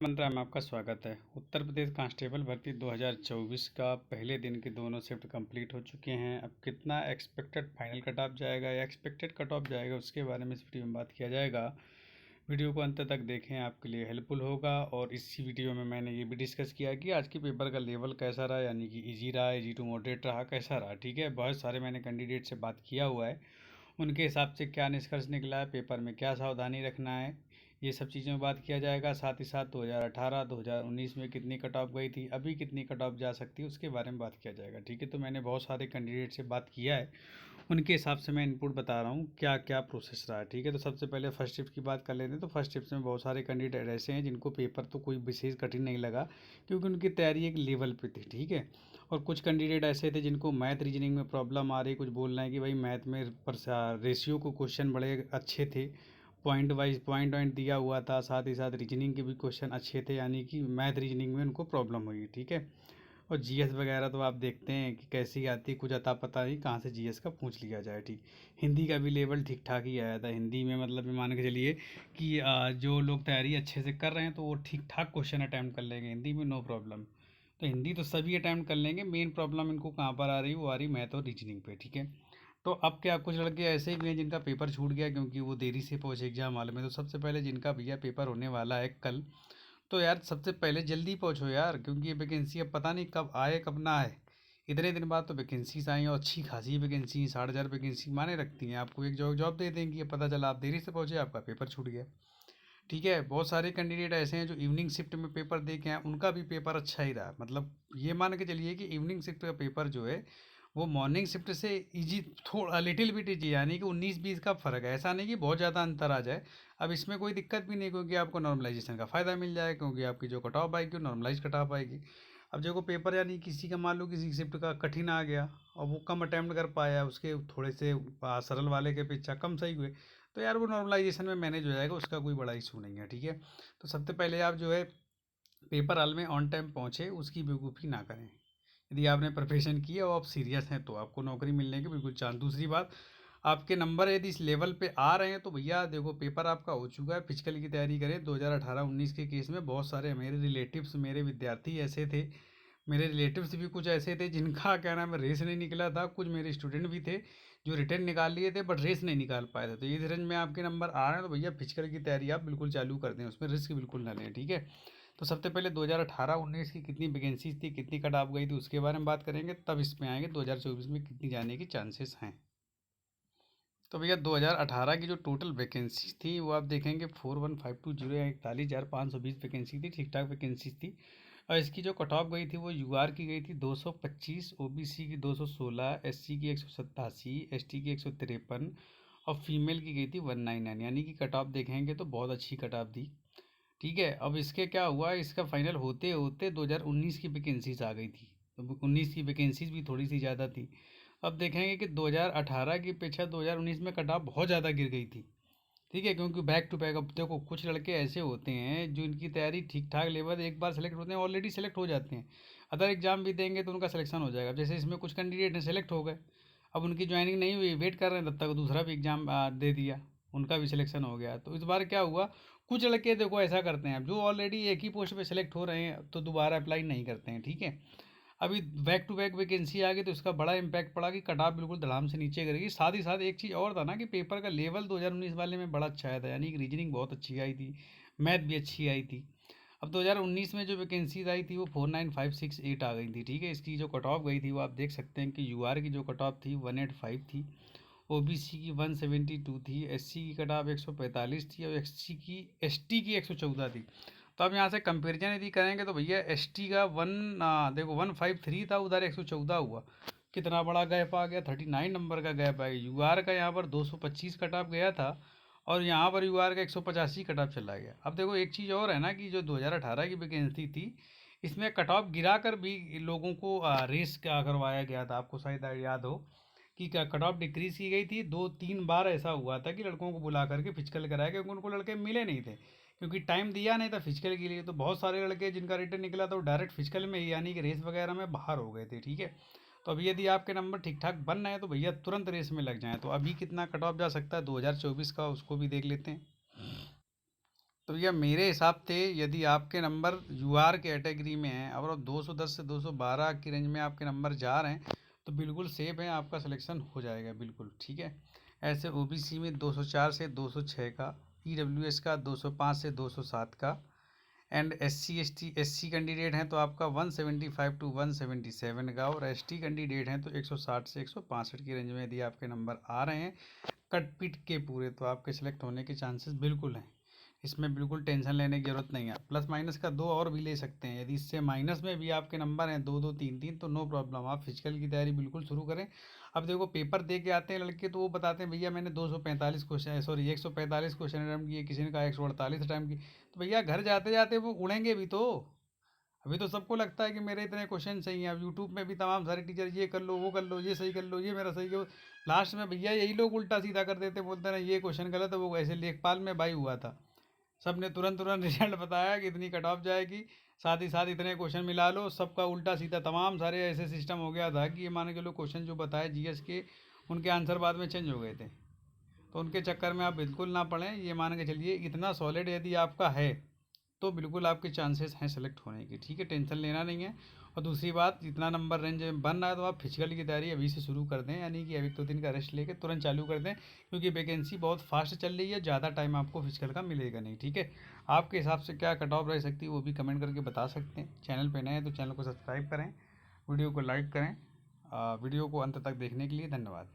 मंत्रा में आपका स्वागत है। उत्तर प्रदेश कांस्टेबल भर्ती 2024 का पहले दिन के दोनों शिफ्ट कंप्लीट हो चुके हैं। अब कितना एक्सपेक्टेड फाइनल कट ऑफ जाएगा या एक्सपेक्टेड कट ऑफ जाएगा उसके बारे में इस वीडियो में बात किया जाएगा। वीडियो को अंत तक देखें, आपके लिए हेल्पफुल होगा। और इसी वीडियो में मैंने ये भी डिस्कस किया कि आज के पेपर का लेवल कैसा रहा, यानी कि इजी रहा, इजी टू मॉडरेट रहा, कैसा रहा। ठीक है, बहुत सारे मैंने कैंडिडेट से बात किया हुआ है, उनके हिसाब से क्या निष्कर्ष निकला है, पेपर में क्या सावधानी रखना है, ये सब चीज़ों में बात किया जाएगा। साथ ही साथ 2018 2019 में कितनी कट ऑफ गई थी, अभी कितनी कट ऑफ जा सकती है, उसके बारे में बात किया जाएगा। ठीक है, तो मैंने बहुत सारे कैंडिडेट से बात किया है, उनके हिसाब से मैं इनपुट बता रहा हूँ क्या क्या प्रोसेस रहा है। ठीक है, तो सबसे पहले फर्स्ट शिफ्ट की बात कर लेते हैं। तो फर्स्ट शिफ्ट में बहुत सारे कैंडिडेट ऐसे हैं जिनको पेपर तो कोई विशेष कठिन नहीं लगा, क्योंकि उनकी तैयारी एक लेवल पे थी। ठीक है, और कुछ कैंडिडेट ऐसे थे जिनको मैथ रीजनिंग में प्रॉब्लम आ रही, कुछ बोल रहे हैं कि भाई मैथ में रेशियो को क्वेश्चन बड़े अच्छे थे, पॉइंट वाइज पॉइंट दिया हुआ था, साथ ही साथ रीजनिंग के भी क्वेश्चन अच्छे थे, यानी कि मैथ रीजनिंग में उनको प्रॉब्लम हुई। ठीक है, और जीएस वगैरह तो आप देखते हैं कि कैसी आती है, कुछ अता पता नहीं कहाँ से जीएस का पूछ लिया जाए। ठीक, हिंदी का भी लेवल ठीक ठाक ही आया था। हिंदी में मतलब ये मान के चलिए कि जो लोग तैयारी अच्छे से कर रहे हैं तो वो ठीक ठाक क्वेश्चन अटैम्प्ट कर लेंगे, हिंदी में नो प्रॉब्लम। तो हिंदी तो सभी अटैम्प्ट कर लेंगे, मेन प्रॉब्लम इनको कहाँ पर आ रही है, वो आ रही मैथ और रीजनिंग पे। ठीक है, तो अब क्या कुछ लड़के ऐसे भी हैं जिनका पेपर छूट गया क्योंकि वो देरी से पहुंचे एग्जाम हॉल में। तो सबसे पहले जिनका भैया पेपर होने वाला है कल, तो यार सबसे पहले जल्दी पहुंचो यार, क्योंकि ये वैकेंसी अब पता नहीं कब आए कब ना आए। इतने दिन बाद तो वैकेंसीज आई और अच्छी खासी वैकेंसी, 60,000 वैकेंसी माने रखती हैं। आपको एक जॉब जॉब दे देंगी, अब पता चला आप देरी से पहुंचे, आपका पेपर छूट गया। ठीक है, बहुत सारे कैंडिडेट ऐसे हैं जो इवनिंग शिफ्ट में पेपर दे के आए, उनका भी पेपर अच्छा ही रहा। मतलब ये मान के चलिए कि इवनिंग शिफ्ट का पेपर जो है वो मॉर्निंग शिफ्ट से इजी, थोड़ा लिटिल बिट इजी, यानी कि 19-20 का फ़र्क है, ऐसा नहीं कि बहुत ज़्यादा अंतर आ जाए। अब इसमें कोई दिक्कत भी नहीं, क्योंकि आपको नॉर्मलाइजेशन का फ़ायदा मिल जाएगा, क्योंकि आपकी जो कट ऑफ आएगी वो नॉर्मलाइज कट ऑफ आएगी। अब जो को पेपर यानी किसी का मान लो किसी शिफ्ट का कठिन आ गया और वो कम अटैम्प्ट कर पाया, उसके थोड़े से सरल वाले के अपेक्षा कम सही हुए, तो यार वो नॉर्मलाइजेशन में मैनेज हो जाएगा, उसका कोई बड़ा इशू नहीं है। ठीक है, तो सबसे पहले आप जो है पेपर हॉल में ऑन टाइम पहुँचे, उसकी बेवकूफ़ी ना करें। यदि आपने प्रोफेशन की है और आप सीरियस हैं तो आपको नौकरी मिलने के बिल्कुल चांस। दूसरी बात, आपके नंबर यदि इस लेवल पे आ रहे हैं तो भैया देखो पेपर आपका हो चुका है, फिजिकल की तैयारी करें। 2018-19 के केस में बहुत सारे मेरे रिलेटिव्स, मेरे विद्यार्थी ऐसे थे, मेरे रिलेटिव्स भी कुछ ऐसे थे जिनका क्या नाम है रेस नहीं निकला था। कुछ मेरे स्टूडेंट भी थे जो रिटर्न निकाल लिए थे बट रेस नहीं निकाल पाए थे। तो ये रेंज में आपके नंबर आ रहे हैं तो भैया फिजिकल की तैयारी आप बिल्कुल चालू कर दें, उसमें रिस्क बिल्कुल ना लें। ठीक है, तो सबसे पहले 2018-19 की कितनी वैकेंसीज थी, कितनी कट ऑफ गई थी, उसके बारे में बात करेंगे, तब इसमें आएंगे 2024 में कितनी जाने की चांसेस हैं। तो भैया 2018 की जो टोटल वैकेंसीज थी वो आप देखेंगे 4152 41,520 वैकेंसी थी, ठीक ठाक वैकेंसीज थी। और इसकी जो कट ऑफ गई थी वो यूआर की गई थी 225, ओबीसी की 216, एससी की 187, एसटी की 153 और फीमेल की गई थी 199, यानी कि कट ऑफ देखेंगे तो बहुत अच्छी कट ऑफ थी। ठीक है, अब इसके क्या हुआ, इसका फाइनल होते होते 2019 की वैकेंसीज आ गई थी, तो 19 की वैकेंसीज भी थोड़ी सी ज़्यादा थी। अब देखेंगे कि 2018 की अपेक्षा 2019 में कट ऑफ बहुत ज़्यादा गिर गई थी। ठीक है, क्योंकि बैक टू बैक, अब देखो कुछ लड़के ऐसे होते हैं जो इनकी तैयारी ठीक ठाक लेवल, एक बार सेलेक्ट होते हैं ऑलरेडी सेलेक्ट हो जाते हैं, अदर एग्जाम भी देंगे तो उनका सिलेक्शन हो जाएगा। जैसे इसमें कुछ कैंडिडेट हैं सेलेक्ट हो गए, अब उनकी ज्वाइनिंग नहीं हुई, वेट कर रहे हैं, तब तक दूसरा भी एग्ज़ाम दे दिया, उनका भी सिलेक्शन हो गया। तो इस बार क्या हुआ, कुछ लड़के देखो ऐसा करते हैं, अब जो ऑलरेडी एक ही पोस्ट पे सेलेक्ट हो रहे हैं तो दोबारा अप्लाई नहीं करते हैं। ठीक है, अभी बैक टू बैक वैकेंसी आ गई तो इसका बड़ा इंपैक्ट पड़ा कि कट ऑफ बिल्कुल धड़ाम से नीचे गिरेगी। साथ ही साथ एक चीज़ और था ना कि पेपर का लेवल 2019 वाले में बड़ा अच्छा आया था, यानी कि रीजनिंग बहुत अच्छी आई थी, मैथ भी अच्छी आई थी। अब 2019 में जो वैकेंसीज आई थी वो 49568 आ गई थी। ठीक है, इसकी जो कट ऑफ गई थी वो आप देख सकते हैं कि यूआर की जो कट ऑफ थी 185 थी, ओबीसी की 172 थी, एससी की कट ऑफ 145 थी और एसटी की 114 थी। तो अब यहाँ से कंपेरिजन यदि करेंगे तो भैया एसटी का देखो 153 था, उधर 114 हुआ, कितना बड़ा गैप आ गया, 39 नंबर का गैप आ गया। यूआर का यहाँ पर 225 कट ऑफ गया था और यहाँ पर यूआर का 185 कट ऑफ चला गया। अब देखो एक चीज़ और है ना कि जो 2018 की वैकेंसी थी इसमें कट ऑफ गिरा कर भी लोगों को रेस क्या करवाया गया था, आपको शायद याद हो कि क्या कट ऑफ डिक्रीज की गई थी। 2-3 बार ऐसा हुआ था कि लड़कों को बुला करके फिजिकल कराया, क्योंकि उनको लड़के मिले नहीं थे, क्योंकि टाइम दिया नहीं था फिजिकल के लिए। तो बहुत सारे लड़के जिनका रिटर्न निकला था वो डायरेक्ट फिजिकल में ही, यानी कि रेस वगैरह में बाहर हो गए थे। ठीक है, तो अभी यदि आपके नंबर ठीक ठाक बन रहे हैं तो भैया तुरंत रेस में लग जाएं। तो अभी कितना कट ऑफ जा सकता है 2024 का, उसको भी देख लेते हैं। तो भैया मेरे हिसाब से यदि आपके नंबर यूआर कैटेगरी में हैं और 210 से 212 की रेंज में आपके नंबर जा रहे हैं तो बिल्कुल सेफ है, आपका सिलेक्शन हो जाएगा बिल्कुल, ठीक है। ऐसे ओबीसी में 204 से 206 का, ईडब्ल्यूएस का 205 से 207 का, एंड एससी कैंडिडेट हैं तो आपका 175 टू 177 का, और एसटी कैंडिडेट हैं तो 160 से 165 की रेंज में यदि आपके नंबर आ रहे हैं कट पीट के पूरे, तो आपके सिलेक्ट होने के चांसेस बिल्कुल हैं। इसमें बिल्कुल टेंशन लेने की ज़रूरत नहीं है। प्लस माइनस का 2 और भी ले सकते हैं, यदि इससे माइनस में भी आपके नंबर हैं 2 2 3 3 तो नो प्रॉब्लम, आप फिजिकल की तैयारी बिल्कुल शुरू करें। अब देखो पेपर दे के आते हैं लड़के तो वो बताते हैं भैया मैंने 245 क्वेश्चन, सॉरी 145 क्वेश्चन अटैम्प्ट किए, किसी ने कहा 148 अटैम्प्ट किए, तो भैया घर जाते जाते वो उड़ेंगे भी तो। अभी तो सबको लगता है कि मेरे इतने क्वेश्चन सही हैं, अब यूट्यूब में भी तमाम सारे टीचर ये कर लो वो कर लो, ये सही कर लो, ये मेरा सही करो, लास्ट में भैया यही लोग उल्टा सीधा कर देते, बोलते ना ये क्वेश्चन गलत है, वो ऐसे लेखपाल में भाई हुआ था, सब ने तुरंत तुरंत रिजल्ट बताया कि इतनी कट ऑफ जाएगी, साथ ही साथ इतने क्वेश्चन मिला लो, सबका उल्टा सीधा तमाम सारे ऐसे सिस्टम हो गया था कि ये मान के लो क्वेश्चन जो बताए जीएस के उनके आंसर बाद में चेंज हो गए थे। तो उनके चक्कर में आप बिल्कुल ना पड़ें, ये मान के चलिए इतना सॉलिड यदि आपका है तो बिल्कुल आपके चांसेस हैं सेलेक्ट होने की, ठीक है, टेंशन लेना नहीं है। और दूसरी बात, जितना नंबर रेंज बन रहा है तो आप फिजिकल की तैयारी अभी से शुरू कर दें, यानी कि अभी 2 दिन का रेस्ट लेके तुरंत चालू कर दें, क्योंकि वैकेंसी बहुत फास्ट चल रही है, ज़्यादा टाइम आपको फिजिकल का मिलेगा नहीं, ठीक है। आपके हिसाब से क्या कट ऑफ रह सकती है वो भी कमेंट करके बता सकते हैं। चैनल पर नए हैं तो चैनल को सब्सक्राइब करें, वीडियो को लाइक करें। वीडियो को अंत तक देखने के लिए धन्यवाद।